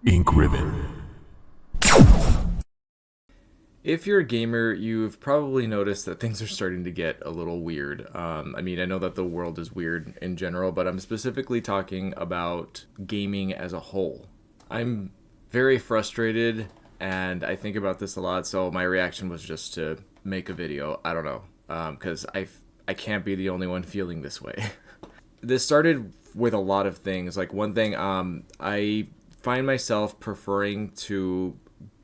Ink Ribbon. If you're a gamer, you've probably noticed that things are starting to get a little weird. I know that the world is weird in general, but I'm specifically talking about gaming as a whole. I'm very frustrated, and I think about this a lot, so my reaction was just to make a video. I don't know, because I can't be the only one feeling this way. This started with a lot of things. Like one thing, I find myself preferring to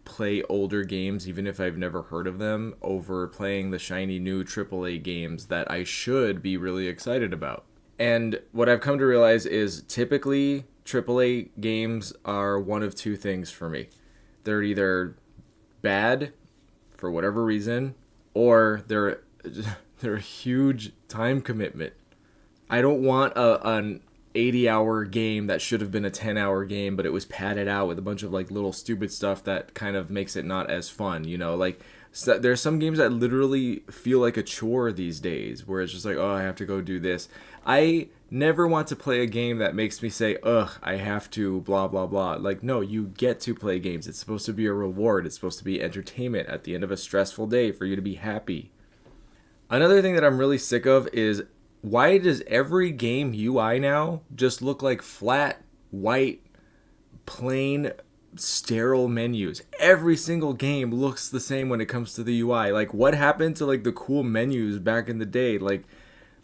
play older games, even if I've never heard of them, over playing the shiny new AAA games that I should be really excited about. And what I've come to realize is typically AAA games are one of two things for me. They're either bad for whatever reason, or they're a huge time commitment. I don't want an 80-hour game that should have been a 10-hour game, but it was padded out with a bunch of like little stupid stuff that kind of makes it not as fun, you know? Like there's some games that literally feel like a chore these days where it's just like, oh, I have to go do this. I never want to play a game that makes me say, ugh, I have to blah blah blah. Like, no, you get to play games. It's supposed to be a reward. It's supposed to be entertainment at the end of a stressful day for you to be happy. Another thing that I'm really sick of is, why does every game UI now just look like flat, white, plain, sterile menus? Every single game looks the same when it comes to the UI. Like, what happened to like the cool menus back in the day? Like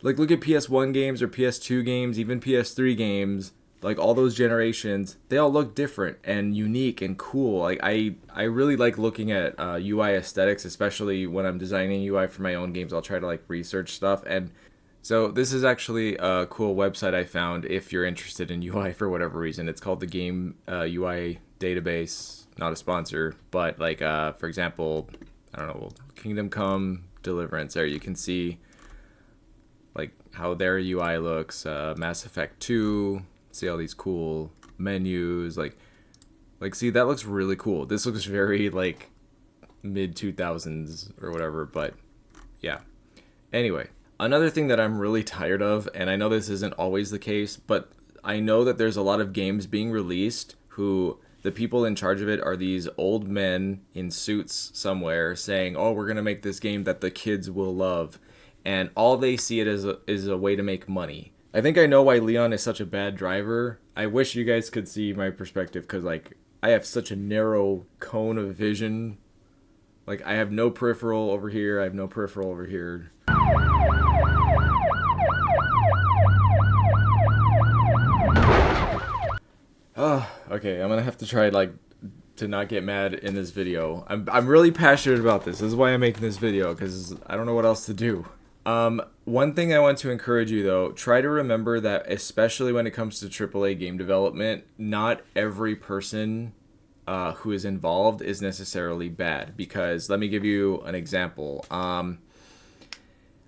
look at PS1 games or PS2 games, even PS3 games. Like all those generations, they all look different and unique and cool. Like I really like looking at UI aesthetics, especially when I'm designing UI for my own games. I'll try to like research stuff. And so this is actually a cool website I found if you're interested in UI for whatever reason. It's called the Game UI Database. Not a sponsor, but like for example, I don't know, Kingdom Come Deliverance. There you can see like how their UI looks. Mass Effect 2. See all these cool menus. Like see, that looks really cool. This looks very like mid 2000s or whatever. But yeah. Anyway, another thing that I'm really tired of, and I know this isn't always the case, but I know that there's a lot of games being released who the people in charge of it are these old men in suits somewhere saying, "Oh, we're gonna make this game that the kids will love," and all they see it as a way to make money. I think I know why Leon is such a bad driver. I wish you guys could see my perspective because like I have such a narrow cone of vision. Like I have no peripheral over here. I have no peripheral over here. Oh, okay. I'm gonna have to try like to not get mad in this video. I'm really passionate about this. This is why I'm making this video because I don't know what else to do. One thing I want to encourage you though, try to remember that especially when it comes to AAA game development, not every person who is involved is necessarily bad. Because let me give you an example.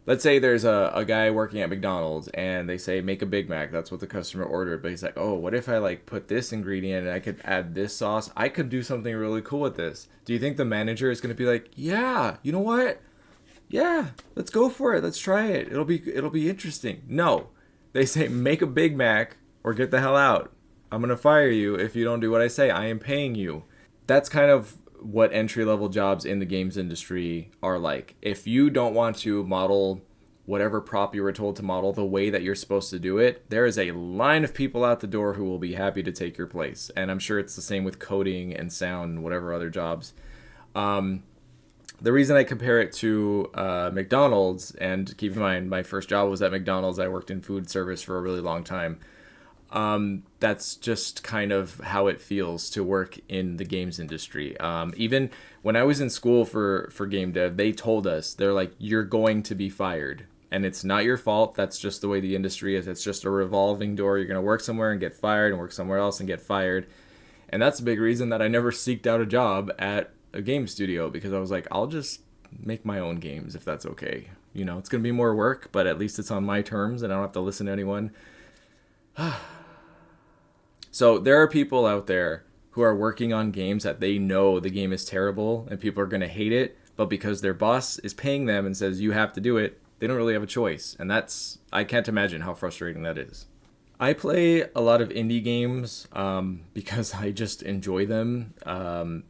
Let's say there's a guy working at McDonald's and they say make a Big Mac. That's what the customer ordered. But he's like, oh, what if I like put this ingredient and I could add this sauce? I could do something really cool with this. Do you think the manager is going to be like, yeah, you know what? Yeah, let's go for it. Let's try it. It'll be interesting. No. They say make a Big Mac or get the hell out. I'm going to fire you if you don't do what I say. I am paying you. That's kind of what entry level jobs in the games industry are like. If you don't want to model whatever prop you were told to model the way that you're supposed to do it, there is a line of people out the door who will be happy to take your place. And I'm sure it's the same with coding and sound and whatever other jobs. The reason I compare it to McDonald's, and keep in mind, my first job was at McDonald's. I worked in food service for a really long time. That's just kind of how it feels to work in the games industry. Even when I was in school for game dev, they told us, they're like, you're going to be fired. And it's not your fault. That's just the way the industry is. It's just a revolving door. You're going to work somewhere and get fired and work somewhere else and get fired. And that's a big reason that I never seeked out a job at a game studio, because I was like, I'll just make my own games if that's okay. You know, it's going to be more work, but at least it's on my terms and I don't have to listen to anyone. So there are people out there who are working on games that they know the game is terrible and people are going to hate it, but because their boss is paying them and says you have to do it, they don't really have a choice. And I can't imagine how frustrating that is. I play a lot of indie games because I just enjoy them.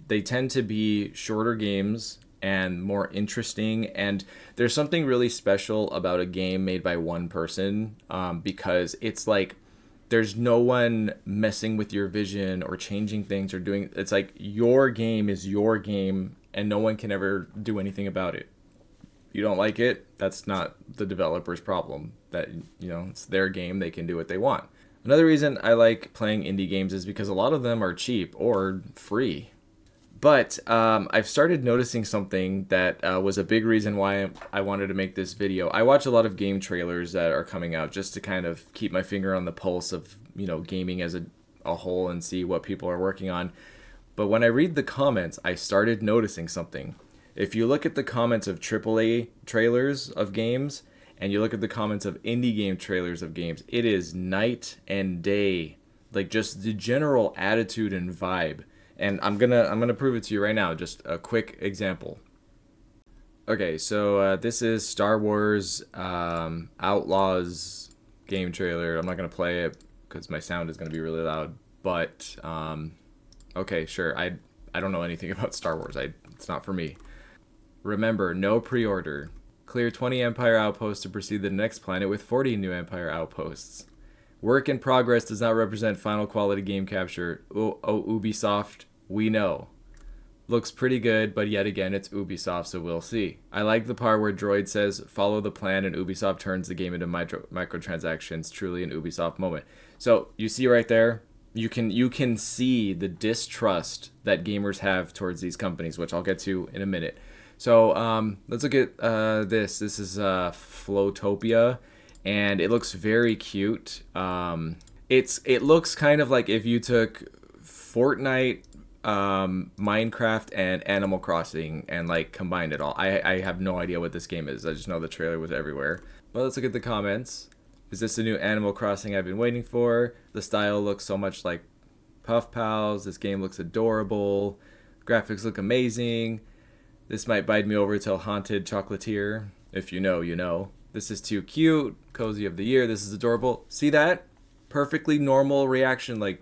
They tend to be shorter games and more interesting. And there's something really special about a game made by one person because it's like there's no one messing with your vision or changing things or doing. It's like your game is your game and no one can ever do anything about it. You don't like it, that's not the developer's problem. That, it's their game, they can do what they want. Another reason I like playing indie games is because a lot of them are cheap or free. But I've started noticing something that was a big reason why I wanted to make this video. I watch a lot of game trailers that are coming out just to kind of keep my finger on the pulse of, gaming as a whole and see what people are working on. But when I read the comments, I started noticing something. If you look at the comments of AAA trailers of games and you look at the comments of indie game trailers of games, it is night and day. Like just the general attitude and vibe. And I'm gonna prove it to you right now. Just a quick example. Okay, so this is Star Wars Outlaws game trailer. I'm not gonna play it because my sound is gonna be really loud. But okay, sure. I don't know anything about Star Wars. It's not for me. Remember, no pre-order. Clear 20 Empire outposts to proceed to the next planet with 40 new Empire outposts. Work in progress does not represent final quality game capture. Oh, Ubisoft, we know. Looks pretty good, but yet again, it's Ubisoft, so we'll see. I like the part where Droid says, follow the plan, and Ubisoft turns the game into microtransactions. Truly an Ubisoft moment. So, you see right there, you can see the distrust that gamers have towards these companies, which I'll get to in a minute. So let's look at this. This is Flowtopia, and it looks very cute. It looks kind of like if you took Fortnite, Minecraft, and Animal Crossing and like combined it all. I have no idea what this game is. I just know the trailer was everywhere. But let's look at the comments. Is this the new Animal Crossing I've been waiting for? The style looks so much like Puff Pals. This game looks adorable. Graphics look amazing. This might bide me over till Haunted Chocolatier. If you know, you know. This is too cute. Cozy of the year. This is adorable. See that? Perfectly normal reaction. Like,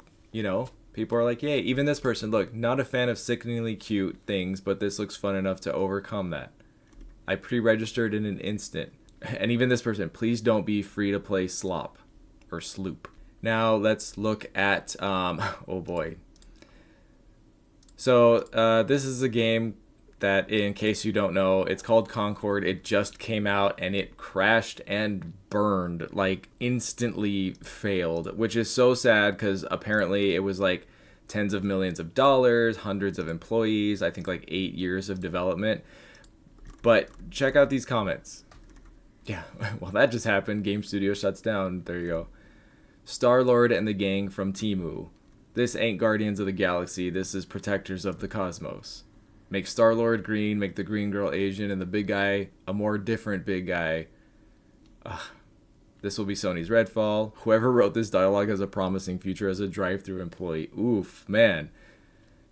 people are like, yay. Even this person, look, not a fan of sickeningly cute things, but this looks fun enough to overcome that. I pre-registered in an instant. And even this person, please don't be free to play slop or sloop. Now let's look at, oh boy. So this is a game that, in case you don't know, it's called Concord. It just came out and it crashed and burned, like instantly failed, which is so sad because apparently it was like tens of millions of dollars, hundreds of employees, I think like 8 years of development. But check out these comments. Yeah, well, that just happened. Game studio shuts down. There you go. Star-Lord and the gang from Temu. This ain't Guardians of the Galaxy. This is Protectors of the Cosmos. Make Star-Lord green, make the green girl Asian, and the big guy a more different big guy. This will be Sony's Redfall. Whoever wrote this dialogue has a promising future as a drive-thru employee. Oof, man.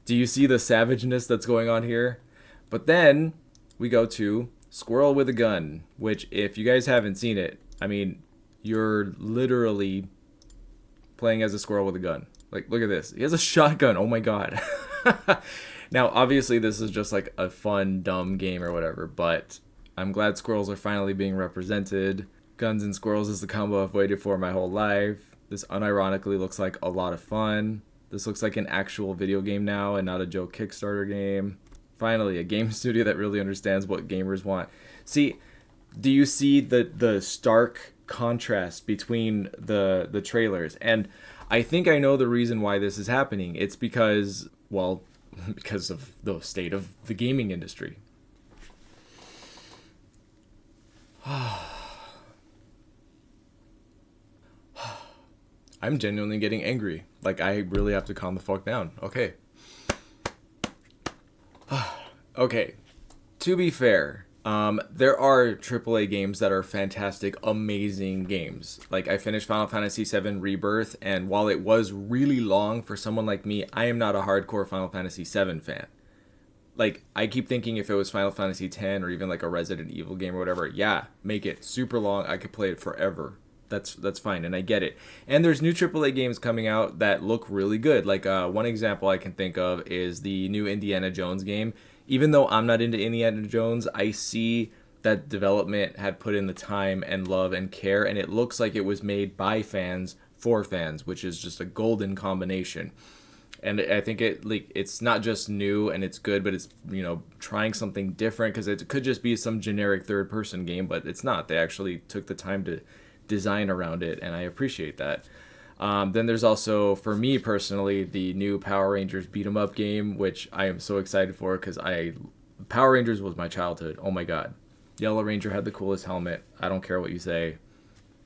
Do you see the savageness that's going on here? But then we go to Squirrel with a Gun, which if you guys haven't seen it, I mean, you're literally playing as a squirrel with a gun. Like, look at this. He has a shotgun. Oh my god. Now, obviously, this is just like a fun, dumb game or whatever, but I'm glad squirrels are finally being represented. Guns and squirrels is the combo I've waited for my whole life. This unironically looks like a lot of fun. This looks like an actual video game now and not a joke Kickstarter game. Finally, a game studio that really understands what gamers want. See, do you see the stark contrast between the trailers? And I think I know the reason why this is happening. It's because, well, because of the state of the gaming industry. I'm genuinely getting angry. Like, I really have to calm the fuck down. Okay. Okay. To be fair, there are AAA games that are fantastic, amazing games. Like, I finished Final Fantasy VII Rebirth, and while it was really long for someone like me, I am not a hardcore Final Fantasy VII fan. Like, I keep thinking if it was Final Fantasy X or even like a Resident Evil game or whatever, yeah, make it super long. I could play it forever. that's fine, and I get it. And there's new AAA games coming out that look really good. Like one example I can think of is the new Indiana Jones game. Even though I'm not into Indiana Jones, I see that development had put in the time and love and care, and it looks like it was made by fans for fans, which is just a golden combination. And I think it's not just new and it's good, but it's, you know, trying something different, because it could just be some generic third person game, but it's not. They actually took the time to design around it, and I appreciate that. Then there's also, for me personally, the new Power Rangers beat 'em up game, which I am so excited for, because Power Rangers was my childhood. Oh my god. Yellow Ranger had the coolest helmet. I don't care what you say.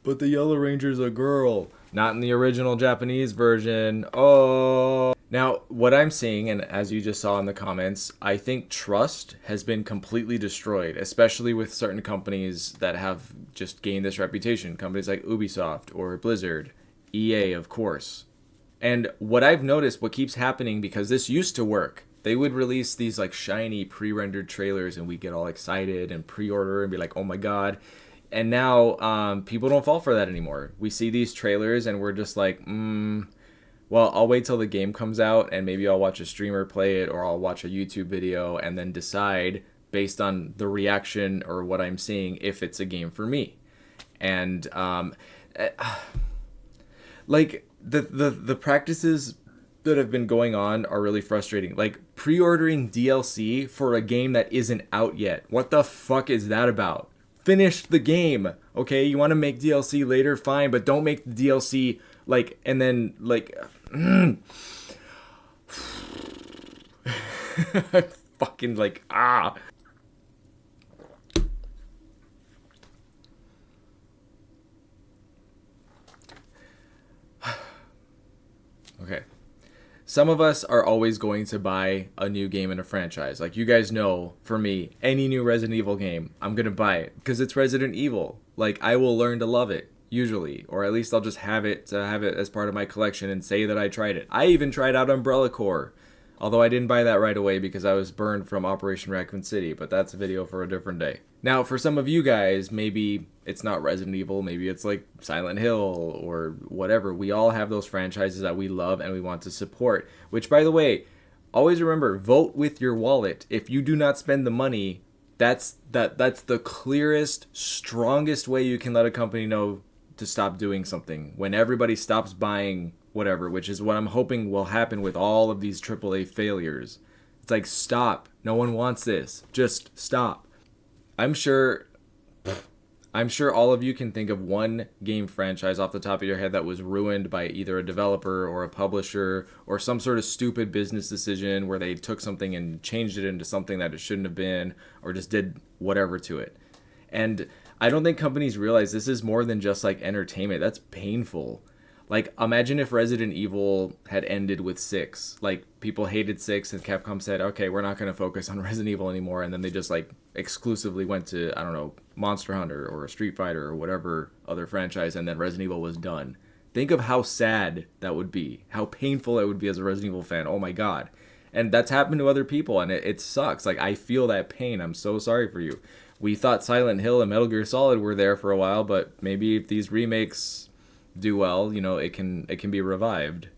But the Yellow Ranger's a girl. Not in the original Japanese version. Oh. Now, what I'm seeing, and as you just saw in the comments, I think trust has been completely destroyed, especially with certain companies that have just gained this reputation. Companies like Ubisoft or Blizzard, EA, of course. And what I've noticed, what keeps happening, because this used to work, they would release these like shiny pre-rendered trailers and we get all excited and pre-order and be like, oh my god. And now people don't fall for that anymore. We see these trailers and we're just like, well, I'll wait till the game comes out and maybe I'll watch a streamer play it, or I'll watch a YouTube video and then decide based on the reaction or what I'm seeing if it's a game for me. And like the practices that have been going on are really frustrating. Like pre-ordering DLC for a game that isn't out yet. What the fuck is that about? Finish the game, okay? You want to make DLC later, fine, but don't make the DLC like, and then like, fucking like, Okay. Some of us are always going to buy a new game in a franchise. Like, you guys know, for me, any new Resident Evil game, I'm going to buy it because it's Resident Evil. Like, I will learn to love it, usually. Or at least I'll just have it as part of my collection and say that I tried it. I even tried out Umbrella Corps. Although I didn't buy that right away because I was burned from Operation Raccoon City, but that's a video for a different day. Now, for some of you guys, maybe it's not Resident Evil, maybe it's like Silent Hill or whatever. We all have those franchises that we love and we want to support. Which, by the way, always remember, vote with your wallet. If you do not spend the money, that's the clearest, strongest way you can let a company know to stop doing something. When everybody stops buying whatever, which is what I'm hoping will happen with all of these AAA failures. It's like, stop. No one wants this. Just stop. I'm sure all of you can think of one game franchise off the top of your head that was ruined by either a developer or a publisher or some sort of stupid business decision where they took something and changed it into something that it shouldn't have been, or just did whatever to it. And I don't think companies realize this is more than just like entertainment. That's painful. Like, imagine if Resident Evil had ended with 6. Like, people hated 6 and Capcom said, okay, we're not going to focus on Resident Evil anymore. And then they just, like, exclusively went to, I don't know, Monster Hunter or Street Fighter or whatever other franchise, and then Resident Evil was done. Think of how sad that would be. How painful it would be as a Resident Evil fan. Oh, my God. And that's happened to other people, and it sucks. Like, I feel that pain. I'm so sorry for you. We thought Silent Hill and Metal Gear Solid were there for a while, but maybe if these remakes do well, you know, it can be revived.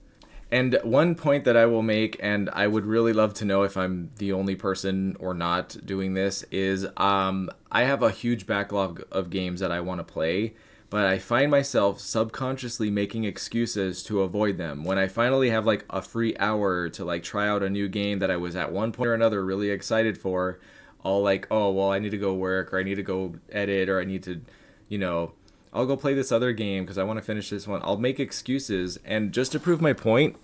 And one point that I will make, and I would really love to know if I'm the only person or not doing this, is I have a huge backlog of games that I want to play, but I find myself subconsciously making excuses to avoid them. When I finally have like a free hour to like try out a new game that I was at one point or another really excited for, I'll like, oh, well, I need to go work, or I need to go edit, or I need to, you know, I'll go play this other game because I want to finish this one. I'll make excuses, and just to prove my point,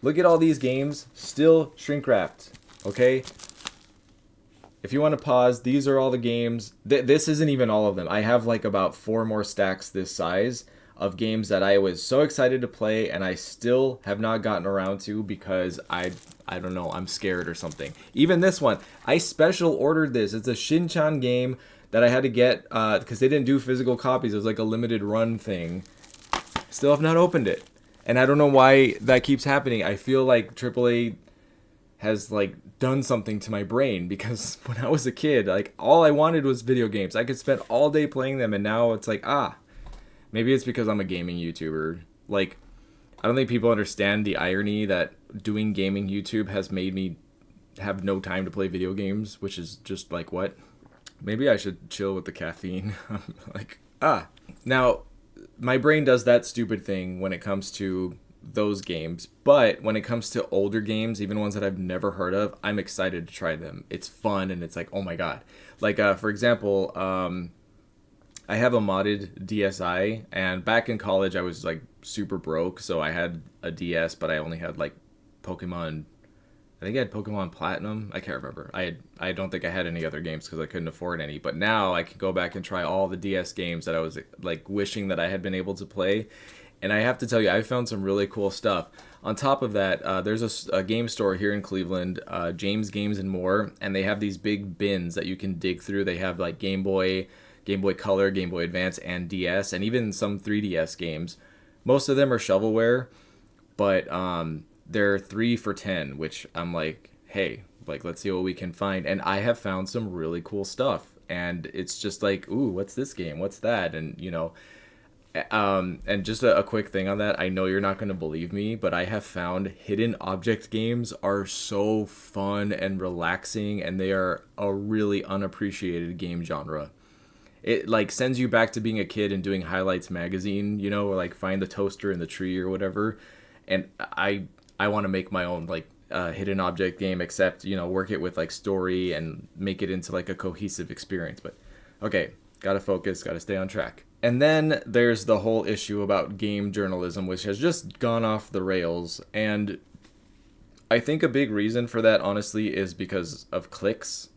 look at all these games, still shrink wrapped, okay? If you want to pause, these are all the games. This isn't even all of them. I have like about 4 more stacks this size of games that I was so excited to play and I still have not gotten around to because I don't know, I'm scared or something. Even this one, I special ordered this. It's a Shin-chan game that I had to get because they didn't do physical copies. It was like a limited run thing. Still have not opened it. And I don't know why that keeps happening. I feel like AAA has like done something to my brain, because when I was a kid, like, all I wanted was video games. I could spend all day playing them, and now it's like, maybe it's because I'm a gaming YouTuber. Like, I don't think people understand the irony that doing gaming YouTube has made me have no time to play video games, which is just like, what? Maybe I should chill with the caffeine. Like, Now, my brain does that stupid thing when it comes to those games, but when it comes to older games, even ones that I've never heard of, I'm excited to try them. It's fun, and it's like, oh my god. Like, for example, I have a modded DSi, and back in college I was like super broke, so I had a DS, but I only had like Pokemon. I think I had Pokemon Platinum. I can't remember. I don't think I had any other games because I couldn't afford any. But now I can go back and try all the DS games that I was like wishing that I had been able to play. And I have to tell you, I found some really cool stuff. On top of that, there's a game store here in Cleveland, James Games and More, and they have these big bins that you can dig through. They have like Game Boy Color, Game Boy Advance, and DS, and even some 3DS games. Most of them are shovelware, but they're 3 for $10, which I'm like, hey, like, let's see what we can find. And I have found some really cool stuff, and it's just like, ooh, what's this game? What's that? And and just a quick thing on that. I know you're not going to believe me, but I have found hidden object games are so fun and relaxing, and they are a really unappreciated game genre. It like sends you back to being a kid and doing Highlights magazine, or like find the toaster in the tree or whatever. And I want to make my own like hidden object game, except work it with like story and make it into like a cohesive experience. But okay, gotta focus, gotta stay on track. And then there's the whole issue about game journalism, which has just gone off the rails. And I think a big reason for that, honestly, is because of clicks.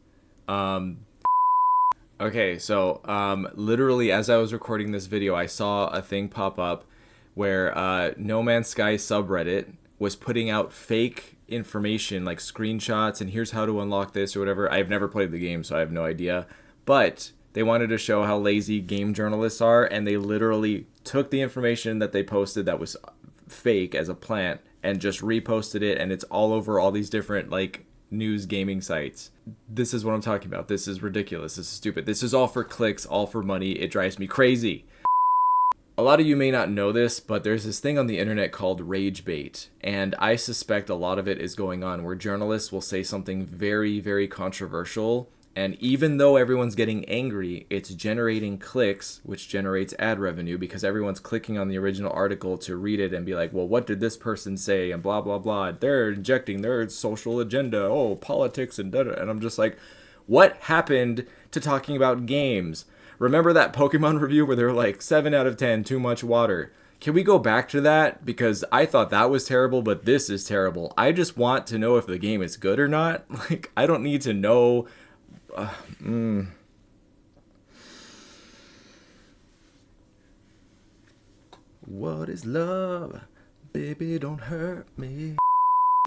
Okay, so literally as I was recording this video, I saw a thing pop up where No Man's Sky subreddit was putting out fake information, like screenshots, and here's how to unlock this or whatever. I've never played the game, so I have no idea. But they wanted to show how lazy game journalists are, and they literally took the information that they posted that was fake as a plant and just reposted it, and it's all over all these different like news gaming sites. This is what I'm talking about. This is ridiculous. This is stupid. This is all for clicks, all for money. It drives me crazy. A lot of you may not know this, but there's this thing on the internet called rage bait, and I suspect a lot of it is going on where journalists will say something very, very controversial, and even though everyone's getting angry, it's generating clicks, which generates ad revenue because everyone's clicking on the original article to read it and be like, well, what did this person say, and blah, blah, blah. They're injecting their social agenda, politics, and da-da. And I'm just like, what happened to talking about games? Remember that Pokemon review where they were like, 7 out of 10, too much water? Can we go back to that? Because I thought that was terrible, but this is terrible. I just want to know if the game is good or not. Like, I don't need to know. What is love? Baby, don't hurt me.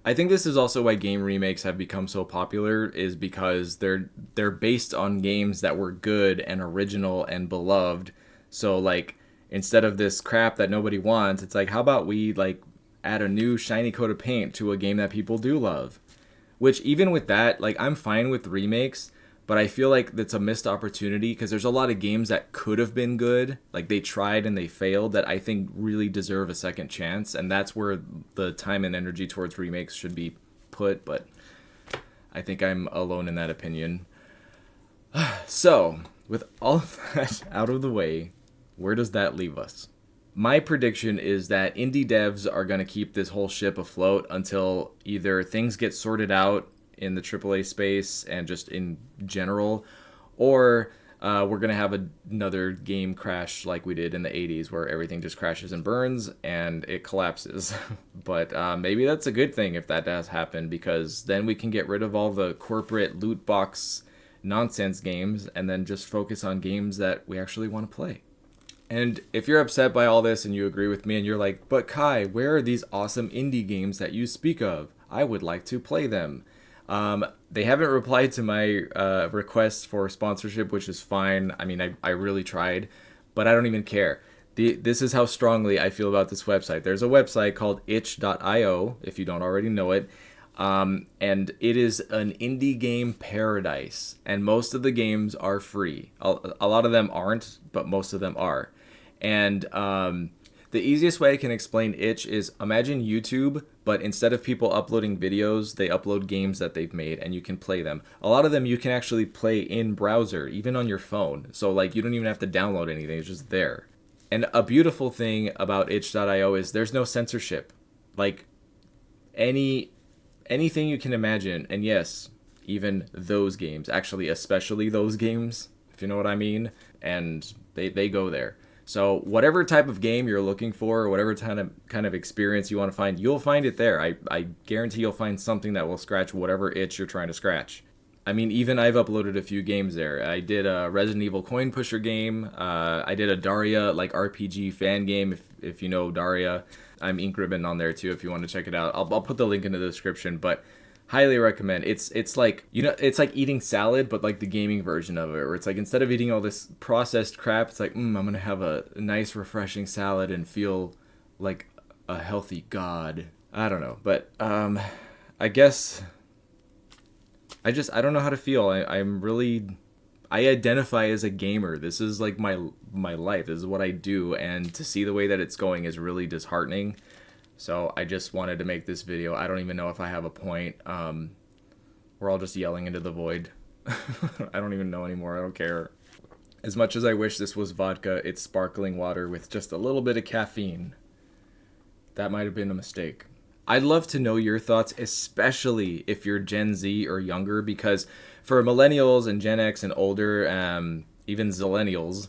I think this is also why game remakes have become so popular, is because they're based on games that were good and original and beloved. So like, instead of this crap that nobody wants, it's like, how about we like add a new shiny coat of paint to a game that people do love? Which even with that, like, I'm fine with remakes, but I feel like that's a missed opportunity because there's a lot of games that could have been good, like they tried and they failed, that I think really deserve a second chance, and that's where the time and energy towards remakes should be put, but I think I'm alone in that opinion. So, with all of that out of the way, where does that leave us? My prediction is that indie devs are going to keep this whole ship afloat until either things get sorted out in the AAA space and just in general, or we're going to have another game crash like we did in the 80s where everything just crashes and burns and it collapses. But maybe that's a good thing if that does happen, because then we can get rid of all the corporate loot box nonsense games and then just focus on games that we actually want to play. And if you're upset by all this and you agree with me and you're like, but Kai, where are these awesome indie games that you speak of? I would like to play them. They haven't replied to my request for sponsorship, which is fine. I mean, I really tried, but I don't even care. This is how strongly I feel about this website. There's a website called itch.io, if you don't already know it. And it is an indie game paradise, and most of the games are free. A lot of them aren't, but most of them are. And the easiest way I can explain itch is imagine YouTube, but instead of people uploading videos, they upload games that they've made and you can play them. A lot of them you can actually play in browser, even on your phone. So like you don't even have to download anything, it's just there. And a beautiful thing about itch.io is there's no censorship. Like anything you can imagine, and yes, even those games, actually especially those games, if you know what I mean, and they go there. So whatever type of game you're looking for, or whatever kind of experience you want to find, you'll find it there. I guarantee you'll find something that will scratch whatever itch you're trying to scratch. I mean, even I've uploaded a few games there. I did a Resident Evil coin pusher game. I did a Daria like RPG fan game, if you know Daria. I'm Ink Ribbon on there too if you want to check it out. I'll put the link in the description, but highly recommend. It's like, you know, it's like eating salad, but like the gaming version of it, where it's like instead of eating all this processed crap, it's like, I'm gonna have a nice refreshing salad and feel like a healthy god. I don't know, but I guess I don't know how to feel. I identify as a gamer. This is like my life. This is what I do, and to see the way that it's going is really disheartening. So I just wanted to make this video. I don't even know if I have a point. We're all just yelling into the void. I don't even know anymore. I don't care. As much as I wish this was vodka, it's sparkling water with just a little bit of caffeine. That might have been a mistake. I'd love to know your thoughts, especially if you're Gen Z or younger, because for millennials and Gen X and older, even zillennials,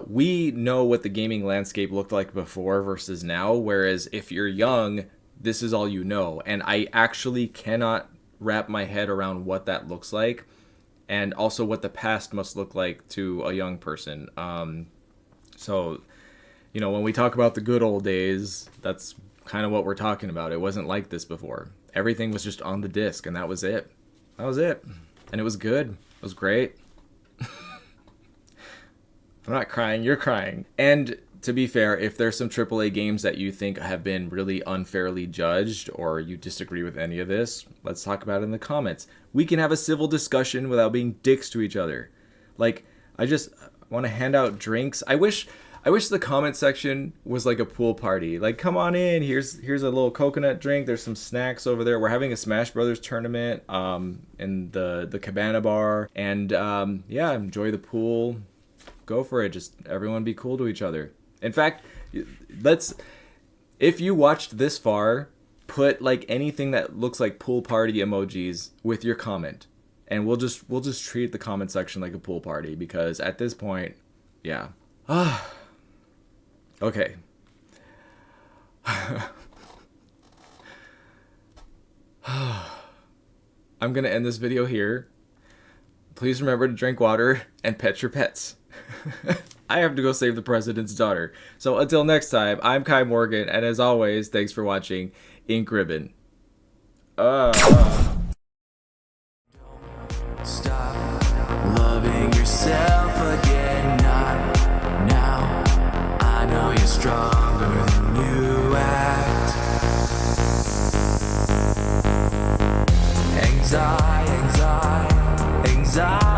we know what the gaming landscape looked like before versus now, whereas if you're young, this is all you know. And I actually cannot wrap my head around what that looks like, and also what the past must look like to a young person. So, you know, when we talk about the good old days, that's kind of what we're talking about. It wasn't like this before. Everything was just on the disc, and that was it. That was it. And it was good. It was great. I'm not crying, you're crying. And to be fair, if there's some AAA games that you think have been really unfairly judged, or you disagree with any of this, let's talk about it in the comments. We can have a civil discussion without being dicks to each other. Like, I just want to hand out drinks. I wish the comment section was like a pool party. Like, come on in, here's a little coconut drink, there's some snacks over there. We're having a Smash Brothers tournament in the Cabana Bar. And yeah, enjoy the pool. Go for it. Just everyone be cool to each other. In fact, if you watched this far, put like anything that looks like pool party emojis with your comment, and we'll just treat the comment section like a pool party, because at this point, yeah. Okay. I'm gonna end this video here. Please remember to drink water and pet your pets. I have to go save the president's daughter. So until next time, I'm Kai Morgan, and as always, thanks for watching Ink Ribbon. Stop loving yourself again, not now. I know you're stronger than you act. Anxiety, anxiety.